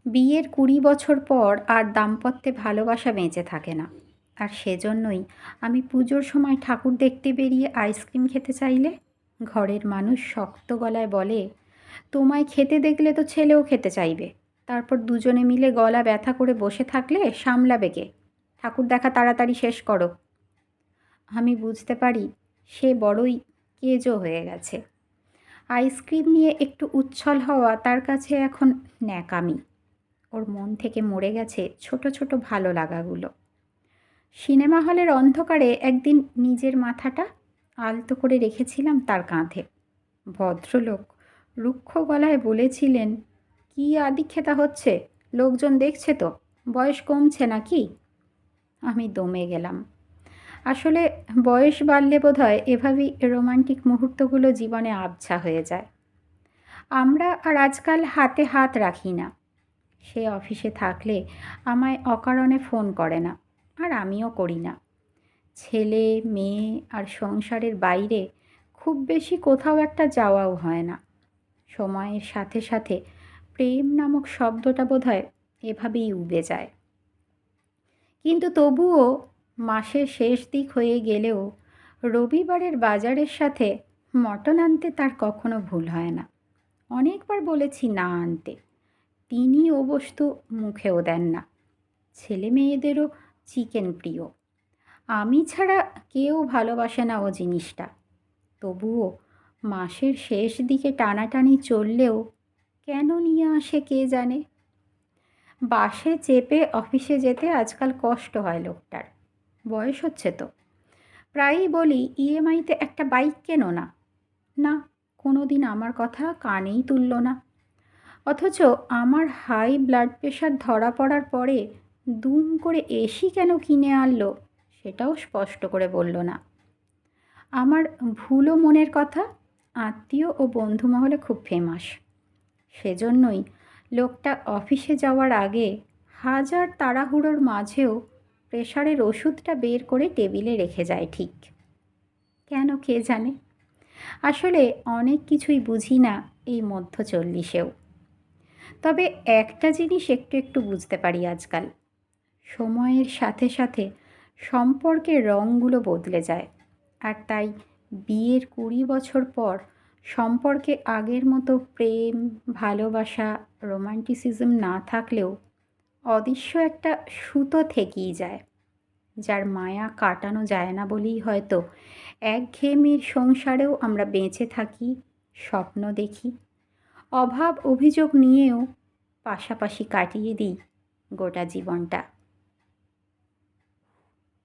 বিয়ের 20 বছর পর আর দাম্পত্যে ভালোবাসা বেঁচে থাকে না। আর সেজন্যই আমি পুজোর সময় ঠাকুর দেখতে বেরিয়ে আইসক্রিম খেতে চাইলে ঘরের মানুষ শক্ত গলায় বলে, তোমায় খেতে দেখলে তো ছেলেও খেতে চাইবে। তারপর দুজনে মিলে গলা ব্যথা করে বসে থাকলে সামলাবে কে? ঠাকুর দেখা তাড়াতাড়ি শেষ করো। আমি বুঝতে পারি সে বড়ই কেজো হয়ে গেছে। আইসক্রিম নিয়ে একটু উচ্ছল হওয়া তার কাছে এখন ন্যাকামি। ওর মন থেকে মরে গেছে ছোট ছোট ভালো লাগাগুলো। সিনেমা হলের অন্ধকারে একদিন নিজের মাথাটা আলতো করে রেখেছিলাম তার কাঁধে। ভদ্রলোক রুক্ষ গলায় বলেছিলেন, কী আদিক্ষেতা হচ্ছে, লোকজন দেখছে তো, বয়স কমছে নাকি? আমি দমে গেলাম। আসলে বয়স বাড়লে বোধহয় এভাবেই রোমান্টিক মুহূর্তগুলো জীবনে আবছা হয়ে যায়। আমরা আর আজকাল হাতে হাত রাখি না। সে অফিসে থাকলে আমায় অকারণে ফোন করে না, আর আমিও করি না। ছেলে মেয়ে আর সংসারের বাইরে খুব বেশি কোথাও একটা যাওয়াও হয় না। সময়ের সাথে সাথে প্রেম নামক শব্দটা বোধহয় এভাবেই উবে যায়। কিন্তু তবুও মাসের শেষ দিক হয়ে গেলেও রবিবারের বাজারের সাথে মটন আনতে তার কখনো ভুল হয় না। অনেকবার বলেছি না আনতে, তিনি ও বস্তু মুখেও দেন না। ছেলে মেয়েদেরও চিকেন প্রিয়, আমি ছাড়া কেউ ভালোবাসে না ও জিনিসটা। তবুও মাসের শেষ দিকে টানাটানি চললেও কেন নিয়ে আসে কে জানে। বাসে চেপে অফিসে যেতে আজকাল কষ্ট হয় লোকটার। বয়স হচ্ছে তো। প্রায়ই বলি ইএমআইতে একটা বাইক কেনো না। না, কোনো দিন আমার কথা কানেই তুলল না। অথচ আমার হাই ব্লাড প্রেশার ধরা পড়ার পরে দুম করে এসি কেন কিনে আনলো সেটাও স্পষ্ট করে বলল না। আমার ভুলও মনের কথা আত্মীয় ও বন্ধু মহলে খুব ফেমাস। সেজন্যই লোকটা অফিসে যাওয়ার আগে হাজার তাড়াহুড়োর মাঝেও প্রেশারের ওষুধটা বের করে টেবিলে রেখে যায় ঠিক। কেন কে জানে। আসলে অনেক কিছুই বুঝি না এই মধ্য 40-এও। তবে একটা জিনিস একটু একটু বুঝতে পারি আজকাল, সময়ের সাথে সাথে সম্পর্কের রঙগুলো বদলে যায়। আর তাই বিয়ের 20 বছর পর সম্পর্কে আগের মতো প্রেম, ভালোবাসা, রোমান্টিসিজম না থাকলেও অদৃশ্য একটা সুতো থেকেই যায়, যার মায়া কাটানো যায় না বলেই হয়তো একঘেয়েমির সংসারেও আমরা বেঁচে থাকি, স্বপ্ন দেখি, অভাব অভিযোগ নিয়েও পাশাপাশি কাটিয়ে দিই গোটা জীবনটা।